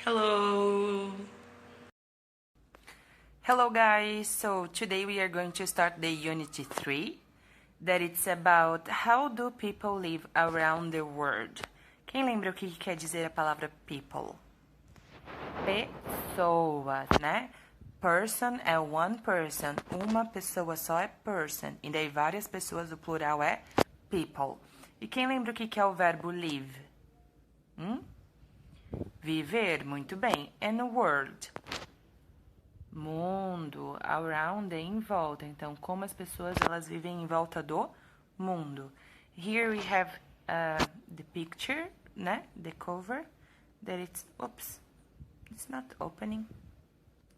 Hello! Hello guys, so today we are going to start the Unit 3, that it's about how do people live around the world. Quem lembra o que quer dizer a palavra people? Pessoas, né? Person é one person, uma pessoa só é person, e daí várias pessoas, o plural é people. E quem lembra o que é o verbo live? Viver, muito bem. And world. Mundo, around é em volta. Então, como as pessoas elas vivem em volta do mundo. Here we have the picture, né? The cover. That it's not opening.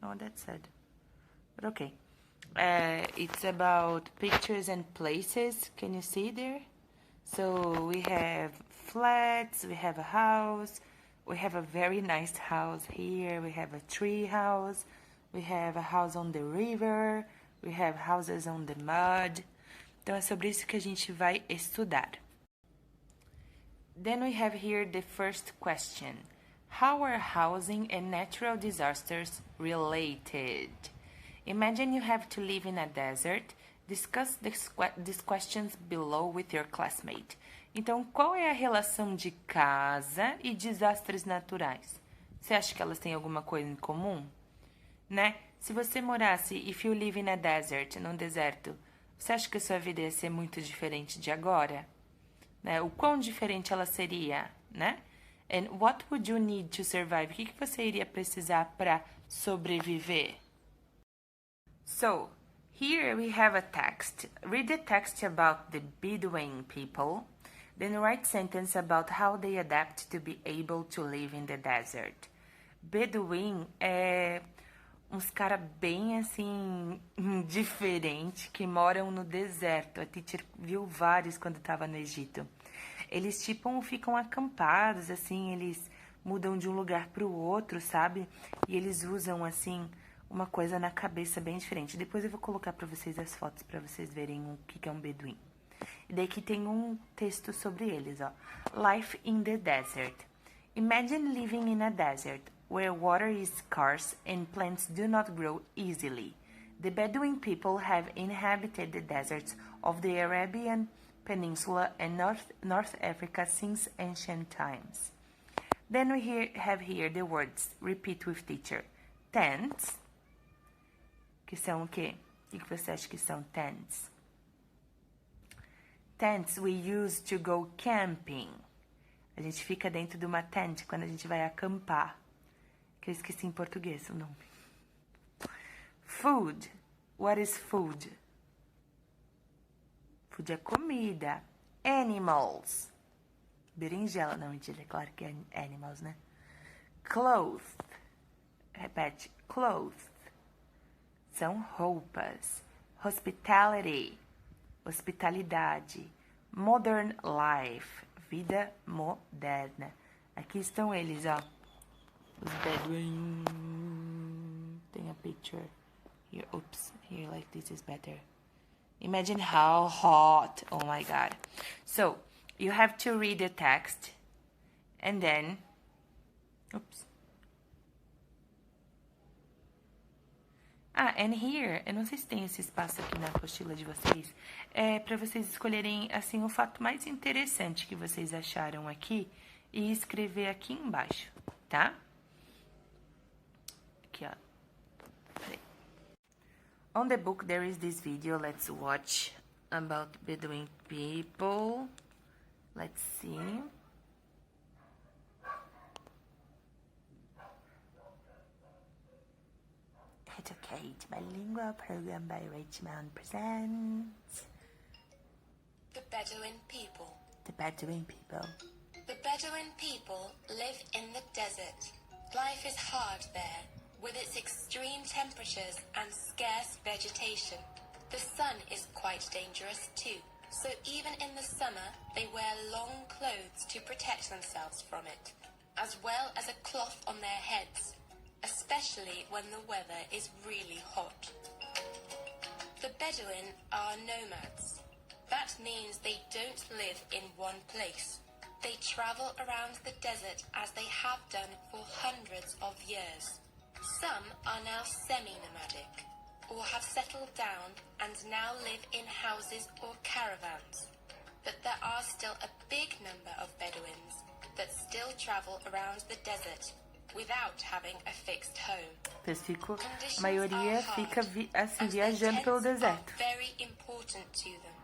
Oh, that's sad. But okay. It's about pictures and places. Can you see there? So we have flats, we have a house, we have a very nice house here, we have a tree house, we have a house on the river, we have houses on the mud. Então é sobre isso que a gente vai estudar. Then we have here the first question. How are housing and natural disasters related? Imagine you have to live in a desert. Discuss these questions below with your classmate. Então, qual é a relação de casa e desastres naturais? Você acha que elas têm alguma coisa em comum? Né? Se você morasse, if you live in a desert, num deserto, você acha que a sua vida ia ser muito diferente de agora? Né? O quão diferente ela seria, né? And what would you need to survive? O que você iria precisar para sobreviver? So, here we have a text. Read the text about the Bedouin people, then write sentence about how they adapt to be able to live in the desert. Bedouin é uns cara bem assim diferente que moram no deserto. A teacher viu vários quando estava no Egito. Eles ficam acampados assim, eles mudam de um lugar para o outro, sabe? E eles usam assim uma coisa na cabeça bem diferente. Depois eu vou colocar para vocês as fotos para vocês verem o que é um beduim. E daí aqui tem um texto sobre eles, ó. Life in the desert. Imagine living in a desert where water is scarce and plants do not grow easily. The Bedouin people have inhabited the deserts of the Arabian Peninsula and North Africa since ancient times. Then we have here the words, repeat with teacher. Tents, que são o quê? O que você acha que são tents? Tents we use to go camping. A gente fica dentro de uma tent quando a gente vai acampar. Que eu esqueci em português o nome. Food. What is food? Food é comida. Animals. Berinjela. Não, mentira, é claro que é animals, né? Clothes. Repete. Clothes. São roupas. Hospitality. Hospitalidade. Modern life. Vida moderna. Aqui estão eles, ó. Os Bedouin. Tem a picture. Here, oops. Here, like this is better. Imagine how hot. Oh my God. So, you have to read the text. And then... Oops. And here, eu não sei se tem esse espaço aqui na apostila de vocês, é para vocês escolherem, assim, o fato mais interessante que vocês acharam aqui e escrever aqui embaixo, tá? Aqui, ó. Peraí. On the book, there is this video, let's watch, about Bedouin people. Let's see. Educate Bilingual Program by Richmond presents The Bedouin People. The Bedouin People. The Bedouin people live in the desert. Life is hard there, with its extreme temperatures and scarce vegetation. The sun is quite dangerous too, so even in the summer they wear long clothes to protect themselves from it, as well as a cloth on their heads, especially when the weather is really hot. The Bedouin are nomads. That means they don't live in one place. They travel around the desert as they have done for hundreds of years. Some are now semi-nomadic, or have settled down and now live in houses or caravans. But there are still a big number of Bedouins that still travel around the desert without having a fixed home. A maioria fica assim viajando pelo deserto. Very important to them.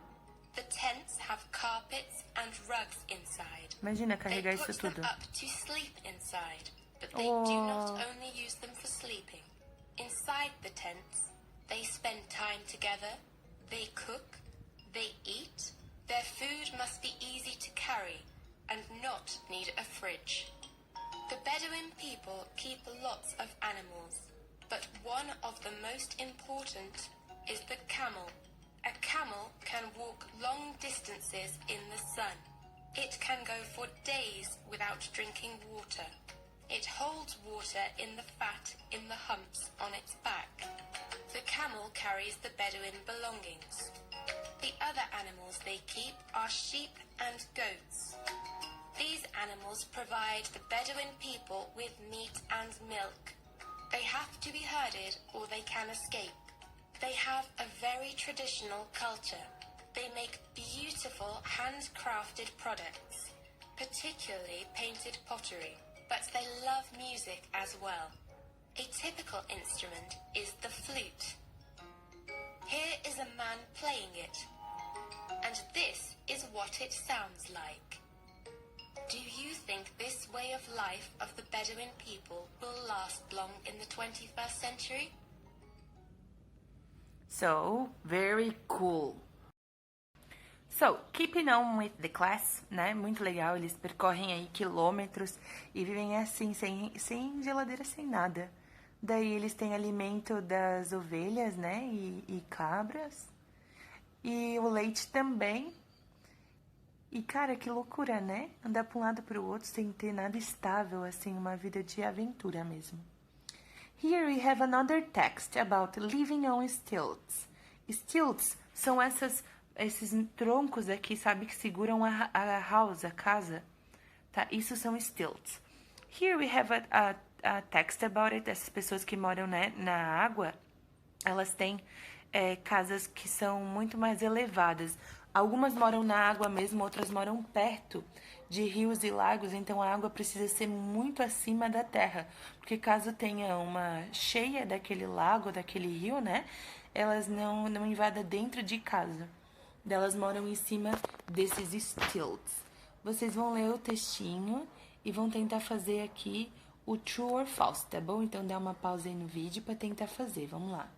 The tents have carpets and rugs inside. Imagina carregar isso tudo. They put them up to sleep inside, but they do not only use them for sleeping. Inside the tents, they spend time together, they cook, they eat. Their food must be easy to carry and not need a fridge. The Bedouin people keep lots of animals, but one of the most important is the camel. A camel can walk long distances in the sun. It can go for days without drinking water. It holds water in the fat in the humps on its back. The camel carries the Bedouin belongings. The other animals they keep are sheep and goats. These animals provide the Bedouin people with meat and milk. They have to be herded or they can escape. They have a very traditional culture. They make beautiful handcrafted products, particularly painted pottery, but they love music as well. A typical instrument is the flute. Here is a man playing it, and this is what it sounds like. Do you think this way of life of the Bedouin people will last long in the 21st century? So, very cool. So, keeping on with the class, né? Muito legal, eles percorrem aí quilômetros e vivem assim, sem geladeira, sem nada. Daí eles têm alimento das ovelhas, né? E cabras. E o leite também. E, cara, que loucura, né? Andar para um lado para o outro sem ter nada estável, assim, uma vida de aventura mesmo. Here we have another text about living on stilts. Stilts são esses troncos aqui, sabe, que seguram a house, a casa. Tá? Isso são stilts. Here we have a text about it. Essas pessoas que moram, né, na água, elas têm casas que são muito mais elevadas. Algumas moram na água mesmo, outras moram perto de rios e lagos, então a água precisa ser muito acima da terra, porque caso tenha uma cheia daquele lago, daquele rio, né, elas não invadam dentro de casa. Elas moram em cima desses stilts. Vocês vão ler o textinho e vão tentar fazer aqui o true or false, tá bom? Então dá uma pausa aí no vídeo para tentar fazer, vamos lá.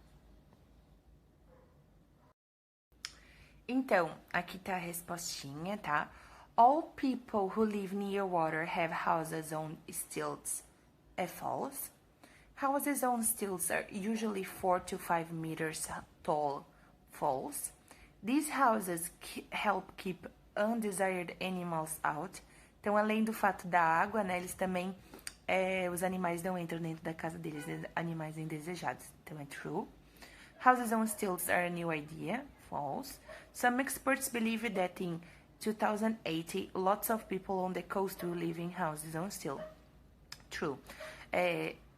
Então, aqui tá a respostinha, tá? All people who live near water have houses on stilts. É false. Houses on stilts are usually 4 to 5 meters tall. False. These houses help keep undesired animals out. Então, além do fato da água, né, eles também, os animais não entram dentro da casa deles, animais indesejados. Então, é true. Houses on stilts are a new idea. False. Some experts believe that in 2080, lots of people on the coast will live in houses on stilts. True.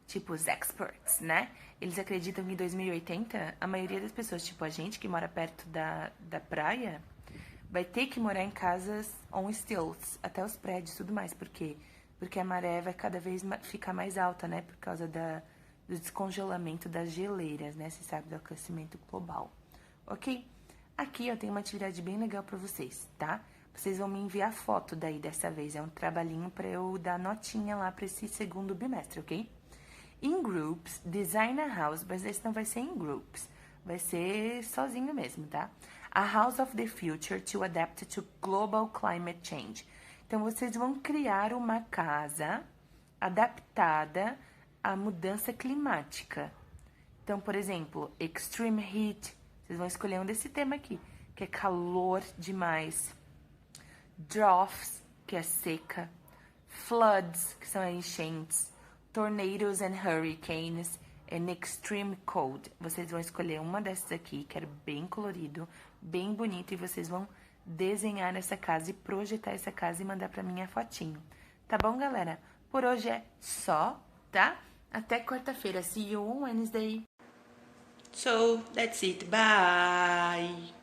Tipo, os experts, né? Eles acreditam que em 2080, a maioria das pessoas, tipo a gente que mora perto da praia, vai ter que morar em casas on stilts, até os prédios e tudo mais. Por quê? Porque a maré vai cada vez ficar mais alta, né? Por causa do descongelamento das geleiras, né? Você sabe, do aquecimento global. Ok? Aqui eu tenho uma atividade bem legal pra vocês, tá? Vocês vão me enviar foto daí dessa vez. É um trabalhinho pra eu dar notinha lá pra esse segundo bimestre, ok? In groups, design a house, mas esse não vai ser em groups. Vai ser sozinho mesmo, tá? A house of the future to adapt to global climate change. Então, vocês vão criar uma casa adaptada à mudança climática. Então, por exemplo, extreme heat. Vocês vão escolher um desse tema aqui, que é calor demais. Droughts, que é seca. Floods, que são enchentes. Tornadoes and hurricanes. And extreme cold. Vocês vão escolher uma dessas aqui, que é bem colorido, bem bonito, e vocês vão desenhar essa casa e projetar essa casa e mandar pra mim a fotinho. Tá bom, galera? Por hoje é só, tá? Até quarta-feira. See you on Wednesday. So, that's it. Bye!